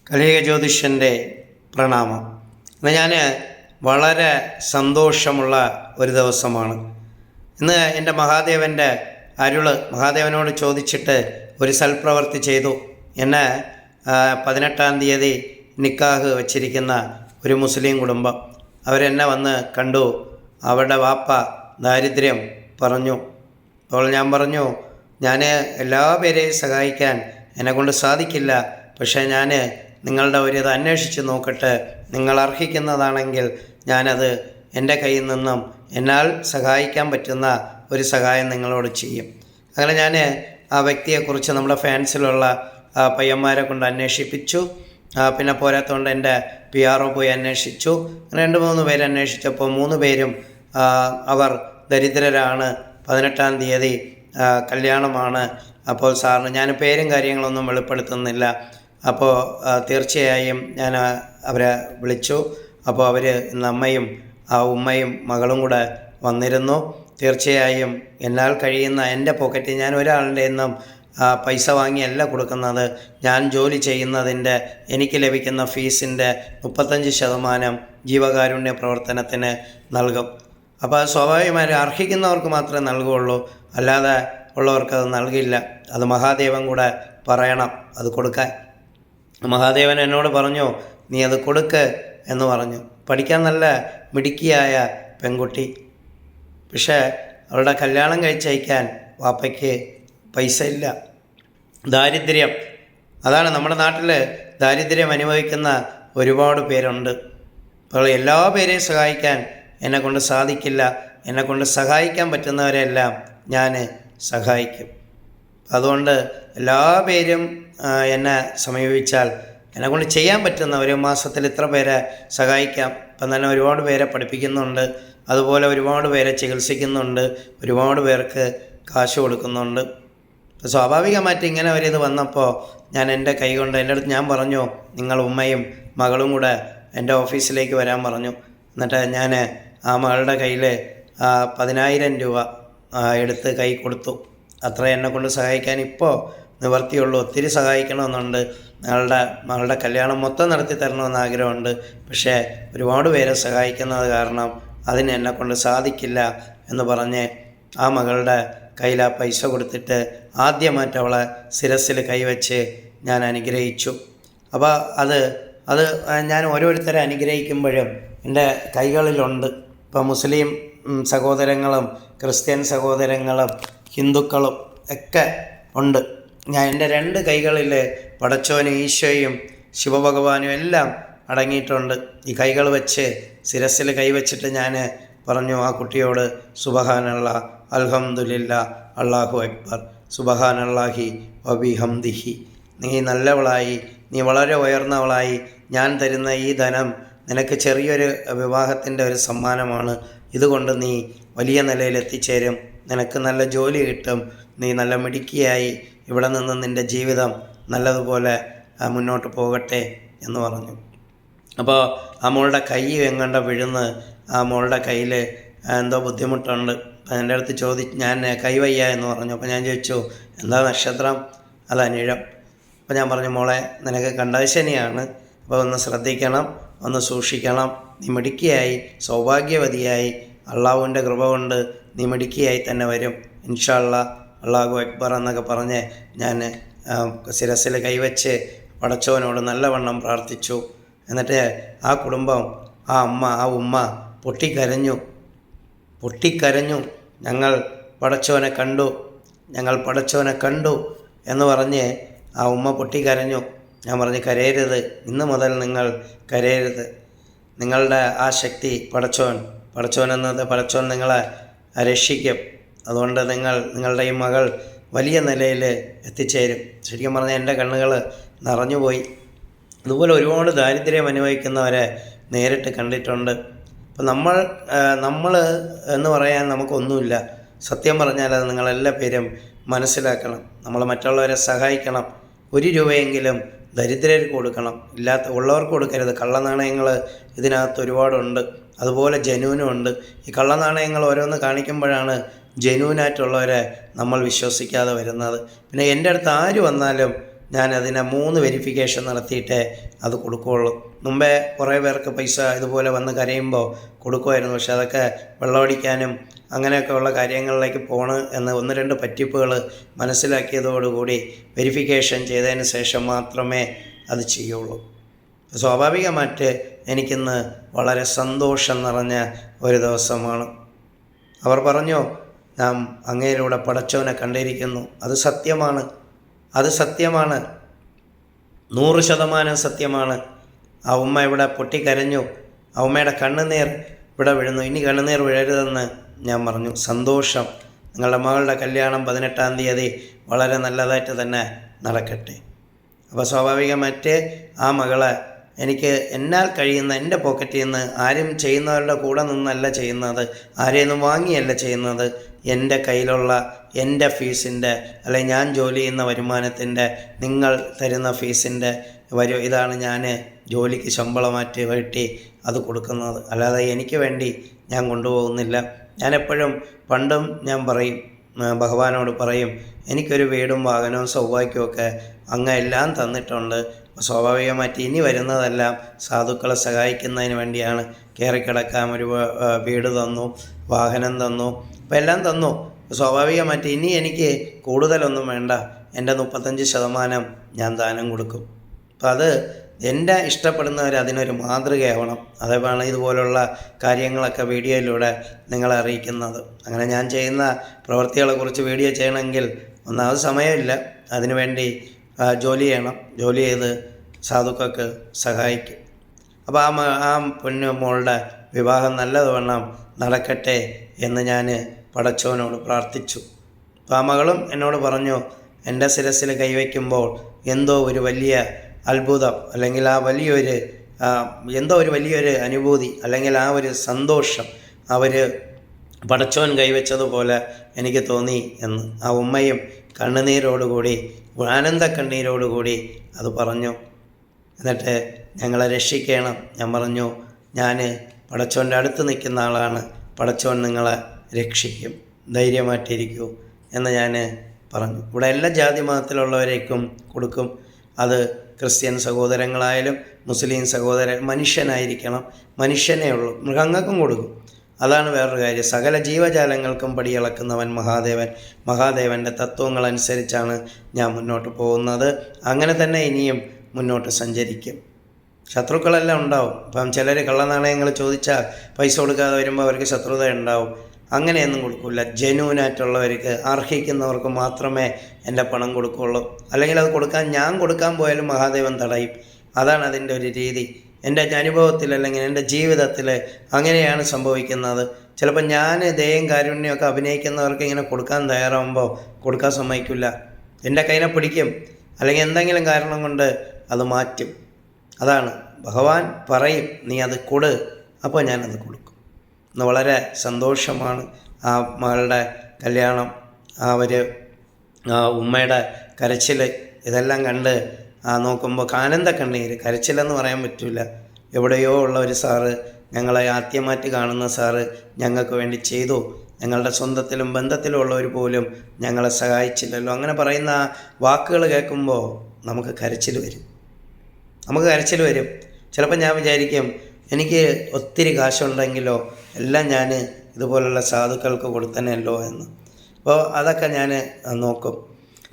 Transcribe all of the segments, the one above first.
കലിക ജ്യോതിഷൻ്റെ പ്രണാമം. ഇന്ന് ഞാൻ വളരെ സന്തോഷമുള്ള ഒരു ദിവസമാണ്. ഇന്ന് എൻ്റെ മഹാദേവനോട് ചോദിച്ചിട്ട് ഒരു സൽപ്രവൃത്തി ചെയ്തു. എന്നെ 18-ാം തീയതി നിക്കാഹ് വച്ചിരിക്കുന്ന ഒരു മുസ്ലിം കുടുംബം അവരെന്നെ വന്ന് കണ്ടു. അവരുടെ വാപ്പ ദാരിദ്ര്യം പറഞ്ഞു. അപ്പോൾ ഞാൻ പറഞ്ഞു, ഞാൻ എല്ലാ പേരെയും സഹായിക്കാൻ എന്നെക്കൊണ്ട് സാധിക്കില്ല, പക്ഷേ ഞാൻ നിങ്ങളുടെ ഇത് അന്വേഷിച്ച് നോക്കട്ടെ, നിങ്ങൾ അർഹിക്കുന്നതാണെങ്കിൽ ഞാനത് എൻ്റെ കയ്യിൽ നിന്നും എന്നാൽ സഹായിക്കാൻ പറ്റുന്ന ഒരു സഹായം നിങ്ങളോട് ചെയ്യും. അങ്ങനെ ഞാൻ ആ വ്യക്തിയെക്കുറിച്ച് നമ്മുടെ ഫാൻസിലുള്ള പയ്യന്മാരെ കൊണ്ട് അന്വേഷിപ്പിച്ചു. പിന്നെ പോരാത്തതുകൊണ്ട് എൻ്റെ PRO പോയി അന്വേഷിച്ചു. 2-3 പേര് അന്വേഷിച്ചപ്പോൾ 3 പേരും അവർ ദരിദ്രരാണ്, 18-ാം തീയതി കല്യാണമാണ്. അപ്പോൾ സാറിന് ഞാൻ പേരും കാര്യങ്ങളൊന്നും വെളിപ്പെടുത്തുന്നില്ല. അപ്പോൾ തീർച്ചയായും ഞാൻ അവരെ വിളിച്ചു. അപ്പോൾ അവർ ഇന്ന് അമ്മയും ഉമ്മയും മകളും കൂടെ വന്നിരുന്നു. തീർച്ചയായും എന്നാൽ കഴിയുന്ന എൻ്റെ പോക്കറ്റിൽ ഞാൻ ഒരാളുടെ നിന്നും പൈസ വാങ്ങിയല്ല കൊടുക്കുന്നത്. ഞാൻ ജോലി ചെയ്യുന്നതിൻ്റെ എനിക്ക് ലഭിക്കുന്ന ഫീസിൻ്റെ 35% ജീവകാരുണ്യ പ്രവർത്തനത്തിന് നൽകും. അപ്പോൾ അത് സ്വാഭാവികമായി അർഹിക്കുന്നവർക്ക് മാത്രമേ നൽകുകയുള്ളൂ, അല്ലാതെ ഉള്ളവർക്കത് നൽകില്ല. അത് മഹാദേവൻ കൂടെ പറയണം അത് കൊടുക്കാൻ. മഹാദേവൻ എന്നോട് പറഞ്ഞു, നീ അത് കൊടുക്ക് എന്ന് പറഞ്ഞു. പഠിക്കാൻ നല്ല മിടുക്കിയായ പെൺകുട്ടി, പക്ഷേ അവളുടെ കല്യാണം കഴിച്ചയക്കാൻ വാപ്പയ്ക്ക് പൈസ ഇല്ല. ദാരിദ്ര്യം, അതാണ് നമ്മുടെ നാട്ടിൽ ദാരിദ്ര്യം അനുഭവിക്കുന്ന ഒരുപാട് പേരുണ്ട്. അപ്പോൾ എല്ലാ പേരെയും സഹായിക്കാൻ എന്നെക്കൊണ്ട് സാധിക്കില്ല. എന്നെക്കൊണ്ട് സഹായിക്കാൻ പറ്റുന്നവരെല്ലാം ഞാൻ സഹായിക്കും. അതുകൊണ്ട് എല്ലാ പേരും എന്നെ സമീപിച്ചാൽ എന്നെക്കൊണ്ട് ചെയ്യാൻ പറ്റുന്ന ഒരു മാസത്തിൽ ഇത്ര പേരെ സഹായിക്കാം. ഇപ്പം തന്നെ ഒരുപാട് പേരെ പഠിപ്പിക്കുന്നുണ്ട്, അതുപോലെ ഒരുപാട് പേരെ ചികിത്സിക്കുന്നുണ്ട്, ഒരുപാട് പേർക്ക് കാശ് കൊടുക്കുന്നുണ്ട്. സ്വാഭാവികമായിട്ട് ഇങ്ങനെ ഒരിത് വന്നപ്പോൾ ഞാൻ എൻ്റെ കൈ കൊണ്ട് എൻ്റെ അടുത്ത് ഞാൻ പറഞ്ഞു, നിങ്ങൾ ഉമ്മയും മകളും കൂടെ എൻ്റെ ഓഫീസിലേക്ക് വരാൻ പറഞ്ഞു. എന്നിട്ട് ഞാൻ ആ മകളുടെ കയ്യിൽ 10,000 രൂപ എടുത്ത് കൈ കൊടുത്തു. അത്ര എന്നെക്കൊണ്ട് സഹായിക്കാൻ ഇപ്പോൾ നിവർത്തിയുള്ളൂ. ഒത്തിരി സഹായിക്കണമെന്നുണ്ട്. മകളുടെ കല്യാണം മൊത്തം നടത്തി തരണമെന്ന് ആഗ്രഹമുണ്ട്, പക്ഷേ ഒരുപാട് പേരെ സഹായിക്കുന്നത് കാരണം അതിന് എന്നെക്കൊണ്ട് സാധിക്കില്ല എന്ന് പറഞ്ഞ് ആ മകളുടെ കയ്യിൽ ആ പൈസ കൊടുത്തിട്ട് ആദ്യമായിട്ട് അവളെ ശിരസ്സിൽ കൈവച്ച് ഞാൻ അനുഗ്രഹിച്ചു. അപ്പോൾ അത് ഞാൻ ഓരോരുത്തരെ അനുഗ്രഹിക്കുമ്പോഴും എൻ്റെ കൈകളിലുണ്ട്. ഇപ്പോൾ മുസ്ലിം സഹോദരങ്ങളും ക്രിസ്ത്യൻ സഹോദരങ്ങളും ഹിന്ദുക്കളും ഒക്കെ ഉണ്ട്. ഞാൻ എൻ്റെ 2 കൈകളിൽ പടച്ചോനും ഈശോയും ശിവഭഗവാനും എല്ലാം അടങ്ങിയിട്ടുണ്ട്. ഈ കൈകൾ വെച്ച് ശിരസ്സിൽ കൈവച്ചിട്ട് ഞാൻ പറഞ്ഞു ആ കുട്ടിയോട്, സുബ്ഹാനല്ലാഹ്, അൽഹംദുലില്ലാ, അല്ലാഹു അക്ബർ, സുബ്ഹാനല്ലാഹി വബിഹംദിഹി. നീ നല്ലവളായി, നീ വളരെ ഉയർന്നവളായി. ഞാൻ തരുന്ന ഈ ധനം നിനക്ക് ചെറിയൊരു വിവാഹത്തിൻ്റെ ഒരു സമ്മാനമാണ്. ഇതുകൊണ്ട് നീ വലിയ നിലയിൽ എത്തിച്ചേരും, നിനക്ക് നല്ല ജോലി കിട്ടും, നീ നല്ല മിടുക്കിയായി ഇവിടെ നിന്ന് നിൻ്റെ ജീവിതം നല്ലതുപോലെ മുന്നോട്ട് പോകട്ടെ എന്ന് പറഞ്ഞു. അപ്പോൾ ആ മോളുടെ കൈ എങ്ങണ്ട വീഴുന്ന്, ആ മോളുടെ കയ്യിൽ എന്തോ ബുദ്ധിമുട്ടുണ്ട്. എൻ്റെ അടുത്ത് ഞാൻ കൈവയ്യ എന്ന് പറഞ്ഞു. അപ്പോൾ ഞാൻ ചോദിച്ചു, എന്താ നക്ഷത്രം? അത് അനിഴം. അപ്പോൾ ഞാൻ പറഞ്ഞു, മോളെ നിനക്ക് കണ്ടശനിയാണ്, അപ്പോൾ ഒന്ന് ശ്രദ്ധിക്കണം, ഒന്ന് സൂക്ഷിക്കണം. നീ മിടുക്കിയായി സൗഭാഗ്യവതിയായി അള്ളാഹുവിൻ്റെ കൃപ കൊണ്ട് നീ മിടുക്കിയായി തന്നെ വരും ഇൻഷാ അല്ലാഹ്, അല്ലാഹു അക്ബർ എന്നൊക്കെ പറഞ്ഞ് ഞാൻ ശിരസ്സിൽ കൈവച്ച് പടച്ചവനോട് നല്ലവണ്ണം പ്രാർത്ഥിച്ചു. എന്നിട്ട് ആ കുടുംബം, ആ അമ്മ, ആ ഉമ്മ പൊട്ടിക്കരഞ്ഞു. ഞങ്ങൾ പടച്ചവനെ കണ്ടു എന്ന് പറഞ്ഞ് ആ ഉമ്മ പൊട്ടിക്കരഞ്ഞു. ഞാൻ പറഞ്ഞു, കരയരുത്, ഇന്ന് മുതൽ നിങ്ങൾ കരയരുത്. നിങ്ങളുടെ ആ ശക്തി പടച്ചോൻ നിങ്ങളെ രക്ഷിക്കും. അതുകൊണ്ട് നിങ്ങളുടെ ഈ മകൾ വലിയ നിലയിൽ എത്തിച്ചേരും. ശരിക്കും പറഞ്ഞാൽ എൻ്റെ കണ്ണുകൾ നിറഞ്ഞുപോയി. അതുപോലെ ഒരുപാട് ദാരിദ്ര്യം അനുഭവിക്കുന്നവരെ നേരിട്ട് കണ്ടിട്ടുണ്ട്. അപ്പം നമ്മൾ എന്ന് പറയാൻ നമുക്കൊന്നുമില്ല. സത്യം പറഞ്ഞാൽ അത് നിങ്ങളെല്ലാ പേരും മനസ്സിലാക്കണം. നമ്മൾ മറ്റുള്ളവരെ സഹായിക്കണം. 1 രൂപയെങ്കിലും ദരിദ്രർക്ക് കൊടുക്കണം, ഉള്ളവർക്ക് കൊടുക്കരുത്. കള്ളനാണയങ്ങൾ ഇതിനകത്ത് ഒരുപാടുണ്ട്, അതുപോലെ ജനൂനുമുണ്ട്. ഈ കള്ളനാണയങ്ങൾ ഓരോന്ന് കാണിക്കുമ്പോഴാണ് ജെന്യൂനായിട്ടുള്ളവരെ നമ്മൾ വിശ്വസിക്കാതെ വരുന്നത്. പിന്നെ എൻ്റെ അടുത്ത് ആര് വന്നാലും ഞാനതിനെ 3 വെരിഫിക്കേഷൻ നടത്തിയിട്ടേ അത് കൊടുക്കുകയുള്ളൂ. മുമ്പേ കുറേ പേർക്ക് പൈസ ഇതുപോലെ വന്ന് കരയുമ്പോൾ കൊടുക്കുമായിരുന്നു. പക്ഷെ അതൊക്കെ വെള്ളമടിക്കാനും അങ്ങനെയൊക്കെയുള്ള കാര്യങ്ങളിലേക്ക് എന്ന് 1-2 പറ്റിപ്പുകൾ മനസ്സിലാക്കിയതോടുകൂടി വെരിഫിക്കേഷൻ ചെയ്തതിന് ശേഷം മാത്രമേ അത് ചെയ്യുള്ളൂ. സ്വാഭാവികമായിട്ട് എനിക്കിന്ന് വളരെ സന്തോഷം നിറഞ്ഞ ഒരു ദിവസമാണ്. അവർ പറഞ്ഞു, നാം അങ്ങയിലൂടെ പടച്ചവനെ കണ്ടിരിക്കുന്നു. അത് സത്യമാണ്, അത് സത്യമാണ്, 100% സത്യമാണ്. ആ ഉമ്മ ഇവിടെ പൊട്ടിക്കരഞ്ഞു. ആ ഉമ്മയുടെ കണ്ണുനീർ ഇവിടെ വീഴുന്നു. ഇനി കണ്ണുനീർ വീഴരുതെന്ന് ഞാൻ പറഞ്ഞു. സന്തോഷം. നിങ്ങളുടെ മകളുടെ കല്യാണം 18-ാം തീയതി വളരെ നല്ലതായിട്ട് തന്നെ നടക്കട്ടെ. അപ്പോൾ സ്വാഭാവികമായിട്ട് ആ മകളെ എനിക്ക് എന്നാൽ കഴിയുന്ന എൻ്റെ പോക്കറ്റിൽ നിന്ന്, ആരും ചെയ്യുന്നവരുടെ കൂടെ നിന്നല്ല ചെയ്യുന്നത്, ആരെയും നിന്നും വാങ്ങിയല്ല ചെയ്യുന്നത്, എൻ്റെ കയ്യിലുള്ള എൻ്റെ ഫീസിൻ്റെ അല്ലെങ്കിൽ ഞാൻ ജോലി ചെയ്യുന്ന വരുമാനത്തിൻ്റെ, നിങ്ങൾ തരുന്ന ഫീസിൻ്റെ ഇതാണ് ഞാൻ ജോലിക്ക് ശമ്പളമാറ്റി വെട്ടി അത് കൊടുക്കുന്നത്. അല്ലാതെ എനിക്ക് വേണ്ടി ഞാൻ കൊണ്ടുപോകുന്നില്ല. ഞാനെപ്പോഴും പണ്ടും ഞാൻ പറയും, ഭഗവാനോട് പറയും, എനിക്കൊരു വീടും വാഹനവും സൗഭാഗ്യമൊക്കെ അങ്ങ് എല്ലാം തന്നിട്ടുണ്ട്. സ്വാഭാവികമായിട്ട് ഇനി വരുന്നതെല്ലാം സാധുക്കളെ സഹായിക്കുന്നതിന് വേണ്ടിയാണ്. കയറിക്കിടക്കാൻ ഒരു വീട് തന്നു, വാഹനം തന്നു, അപ്പോൾ എല്ലാം തന്നു. സ്വാഭാവികമായിട്ട് ഇനി എനിക്ക് കൂടുതലൊന്നും വേണ്ട. എൻ്റെ 35% ഞാൻ ദാനം കൊടുക്കും. അപ്പം അത് എൻ്റെ ഇഷ്ടപ്പെടുന്നവർ അതിനൊരു മാതൃകയാവണം. അതേപോലെ ഇതുപോലുള്ള കാര്യങ്ങളൊക്കെ വീഡിയോയിലൂടെ നിങ്ങളെ അറിയിക്കുന്നത്. അങ്ങനെ ഞാൻ ചെയ്യുന്ന പ്രവൃത്തികളെക്കുറിച്ച് വീഡിയോ ചെയ്യണമെങ്കിൽ ഒന്നാമത് സമയമില്ല. അതിനുവേണ്ടി ജോലി ചെയ്യണം. ജോലി ചെയ്ത് സാധുക്കൾക്ക് സഹായിക്കും. അപ്പോൾ ആ പൊന്നു മോളുടെ വിവാഹം നല്ലതുവണ്ണം നടക്കട്ടെ എന്ന് ഞാൻ പടച്ചവനോട് പ്രാർത്ഥിച്ചു. അപ്പോൾ ആ മകളും എന്നോട് പറഞ്ഞു, എൻ്റെ ശിരസ്സിൽ കൈവയ്ക്കുമ്പോൾ എന്തോ ഒരു വലിയ അത്ഭുതം, അല്ലെങ്കിൽ ആ വലിയൊരു അനുഭൂതി, അല്ലെങ്കിൽ ആ ഒരു സന്തോഷം അവർ പടച്ചവൻ കൈവച്ചതുപോലെ എനിക്ക് തോന്നി എന്ന് ആ ഉമ്മയും കണ്ണുനീരോടുകൂടി, ആനന്ദ കണ്ണീരോടുകൂടി അത് പറഞ്ഞു. എന്നിട്ട് ഞങ്ങളെ രക്ഷിക്കണം. ഞാൻ പറഞ്ഞു, ഞാൻ പടച്ചവൻ്റെ അടുത്ത് നിൽക്കുന്ന ആളാണ്, പടച്ചവൻ നിങ്ങളെ രക്ഷിക്കും, ധൈര്യമായിട്ടിരിക്കൂ എന്ന് ഞാൻ പറഞ്ഞു. ഇവിടെ എല്ലാ ജാതി മതത്തിലുള്ളവരേക്കും കൊടുക്കും. അത് ക്രിസ്ത്യൻ സഹോദരങ്ങളായാലും മുസ്ലിം മനുഷ്യനായിരിക്കണം, മനുഷ്യനേ ഉള്ളൂ. മൃഗങ്ങൾക്കും കൊടുക്കും. അതാണ് വേറൊരു കാര്യം. സകല ജീവജാലങ്ങൾക്കും പടിയളക്കുന്നവൻ മഹാദേവൻ്റെ തത്വങ്ങളനുസരിച്ചാണ് ഞാൻ മുന്നോട്ട് പോകുന്നത്. അങ്ങനെ തന്നെ ഇനിയും മുന്നോട്ട് സഞ്ചരിക്കും. ശത്രുക്കളെല്ലാം ഉണ്ടാവും. ഇപ്പം ചിലർ കള്ളനാണയങ്ങൾ ചോദിച്ചാൽ പൈസ കൊടുക്കാതെ വരുമ്പോൾ അവർക്ക് ശത്രുത ഉണ്ടാവും. അങ്ങനെയൊന്നും കൊടുക്കില്ല. ജെന്യൂനായിട്ടുള്ളവർക്ക്, അർഹിക്കുന്നവർക്ക് മാത്രമേ എൻ്റെ പണം കൊടുക്കുകയുള്ളൂ. അല്ലെങ്കിൽ അത് ഞാൻ കൊടുക്കാൻ പോയാലും മഹാദേവൻ തടയും. അതാണ് അതിൻ്റെ ഒരു രീതി. എൻ്റെ അനുഭവത്തിൽ അല്ലെങ്കിൽ എൻ്റെ ജീവിതത്തിൽ അങ്ങനെയാണ് സംഭവിക്കുന്നത്. ചിലപ്പോൾ ഞാൻ ദയയും കാരുണ്യമൊക്കെ അഭിനയിക്കുന്നവർക്ക് ഇങ്ങനെ കൊടുക്കാൻ തയ്യാറാകുമ്പോൾ കൊടുക്കാൻ സമ്മതിക്കില്ല. എൻ്റെ കയ്യിനെ പിടിക്കും, അല്ലെങ്കിൽ എന്തെങ്കിലും കാരണം കൊണ്ട് അത് മാറ്റും. അതാണ് ഭഗവാൻ പറയും, നീ അത് കൊട്, അപ്പോൾ ഞാനത് കൊടുക്കും. ഇന്ന് വളരെ സന്തോഷമാണ്. ആ മകളുടെ കല്യാണം, ഉമ്മയുടെ കരച്ചിൽ, ഇതെല്ലാം കണ്ട് നോക്കുമ്പോൾ ആനന്ദ കണ്ണീര്. കരച്ചിലെന്ന് പറയാൻ പറ്റില്ല. എവിടെയോ ഉള്ള ഒരു സാറ്, ഞങ്ങളെ ആദ്യമായിട്ട് കാണുന്ന സാറ് ഞങ്ങൾക്ക് വേണ്ടി ചെയ്തു, ഞങ്ങളുടെ സ്വന്തത്തിലും ബന്ധത്തിലുള്ളവർ പോലും ഞങ്ങളെ സഹായിച്ചില്ലല്ലോ. അങ്ങനെ പറയുന്ന വാക്കുകൾ കേൾക്കുമ്പോൾ നമുക്ക് കരച്ചിൽ വരും. ചിലപ്പോൾ ഞാൻ വിചാരിക്കും, എനിക്ക് ഒത്തിരി കാശുണ്ടെങ്കിലോ എല്ലാം ഞാൻ ഇതുപോലുള്ള സാധുക്കൾക്ക് കൊടുത്തനല്ലോ എന്ന്. അപ്പോൾ അതൊക്കെ ഞാൻ നോക്കും.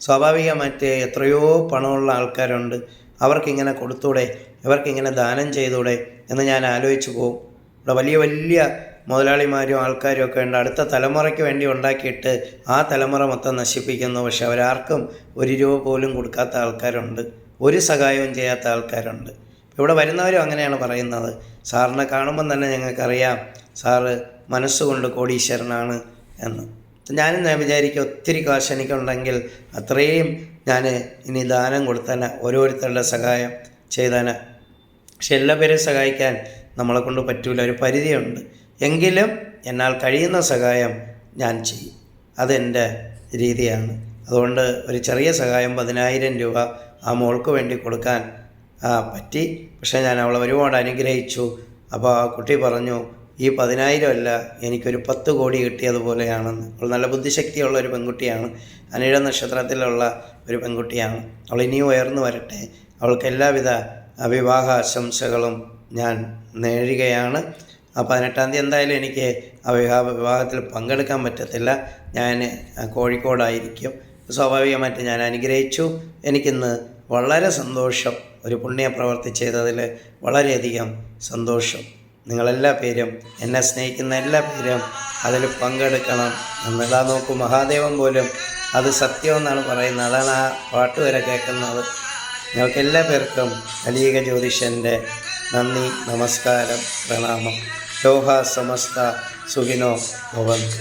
സ്വാഭാവികമായിട്ട് എത്രയോ പണമുള്ള ആൾക്കാരുണ്ട്, അവർക്കിങ്ങനെ കൊടുത്തൂടെ, ഇവർക്കിങ്ങനെ ദാനം ചെയ്തൂടെ എന്ന് ഞാൻ ആലോചിച്ച് പോകും. ഇവിടെ വലിയ വലിയ മുതലാളിമാരും ആൾക്കാരും ഒക്കെ ഉണ്ട്, അടുത്ത തലമുറയ്ക്ക് വേണ്ടി ഉണ്ടാക്കിയിട്ട് ആ തലമുറ മൊത്തം നശിപ്പിക്കുന്നു. പക്ഷെ അവരാർക്കും 1 രൂപ പോലും കൊടുക്കാത്ത ആൾക്കാരുണ്ട്, ഒരു സഹായവും ചെയ്യാത്ത ആൾക്കാരുണ്ട്. ഇവിടെ വരുന്നവരും അങ്ങനെയാണ് പറയുന്നത്. സാറിനെ കാണുമ്പം തന്നെ ഞങ്ങൾക്കറിയാം സാറ് മനസ്സുകൊണ്ട് കോടീശ്വരനാണ് എന്ന്. ഞാനും വിചാരിക്കും, ഒത്തിരി കാശ് എനിക്കുണ്ടെങ്കിൽ അത്രയും ഞാൻ ഇനി ദാനം കൊടുത്തേനെ, ഓരോരുത്തരുടെ സഹായം ചെയ്തേനെ. പക്ഷെ എല്ലാവരെയും സഹായിക്കാൻ നമ്മളെ കൊണ്ട് പറ്റൂല, ഒരു പരിധിയുണ്ട്. എങ്കിലും എന്നാൽ കഴിയുന്ന സഹായം ഞാൻ ചെയ്യും. അതെൻ്റെ രീതിയാണ്. അതുകൊണ്ട് ഒരു ചെറിയ സഹായം 10,000 രൂപ ആ മോൾക്ക് വേണ്ടി കൊടുക്കാൻ പറ്റി. പക്ഷേ ഞാൻ അവളെ ഒരുപാട് അനുഗ്രഹിച്ചു. അപ്പോൾ ആ കുട്ടി പറഞ്ഞു, ഈ 10,000 അല്ല, എനിക്കൊരു 10 കോടി കിട്ടിയതുപോലെയാണെന്ന്. അവൾ നല്ല ബുദ്ധിശക്തിയുള്ള ഒരു പെൺകുട്ടിയാണ്. അനിഴ നക്ഷത്രത്തിലുള്ള ഒരു പെൺകുട്ടിയാണ്. അവൾ ഇനിയും ഉയർന്നു വരട്ടെ. അവൾക്ക് എല്ലാവിധ വിവാഹ ആശംസകളും ഞാൻ നേരുകയാണ്. 18-ാം തീയതി എന്തായാലും എനിക്ക് ആ വിവാഹത്തിൽ പങ്കെടുക്കാൻ പറ്റത്തില്ല. ഞാൻ കോഴിക്കോടായിരിക്കും. സ്വാഭാവികമായിട്ട് ഞാൻ അനുഗ്രഹിച്ചു. എനിക്കിന്ന് വളരെ സന്തോഷം. ഒരു പുണ്യപ്രവർത്തി ചെയ്തതിൽ വളരെയധികം സന്തോഷം. നിങ്ങളെല്ലാ പേരും, എന്നെ സ്നേഹിക്കുന്ന എല്ലാ പേരും അതിൽ പങ്കെടുക്കണം എന്നതാ. നോക്കൂ, മഹാദേവൻ പോലും അത് സത്യമെന്നാണ് പറയുന്നത്. അതാണ് ആ പാട്ട് വരെ കേൾക്കുന്നത്. നിങ്ങൾക്ക് എല്ലാ പേർക്കും കലിയുഗ ജ്യോതിഷൻ്റെ നന്ദി, നമസ്കാരം, പ്രണാമം. ലോക സമസ്ത സുഖിനോ ഭവന്തു.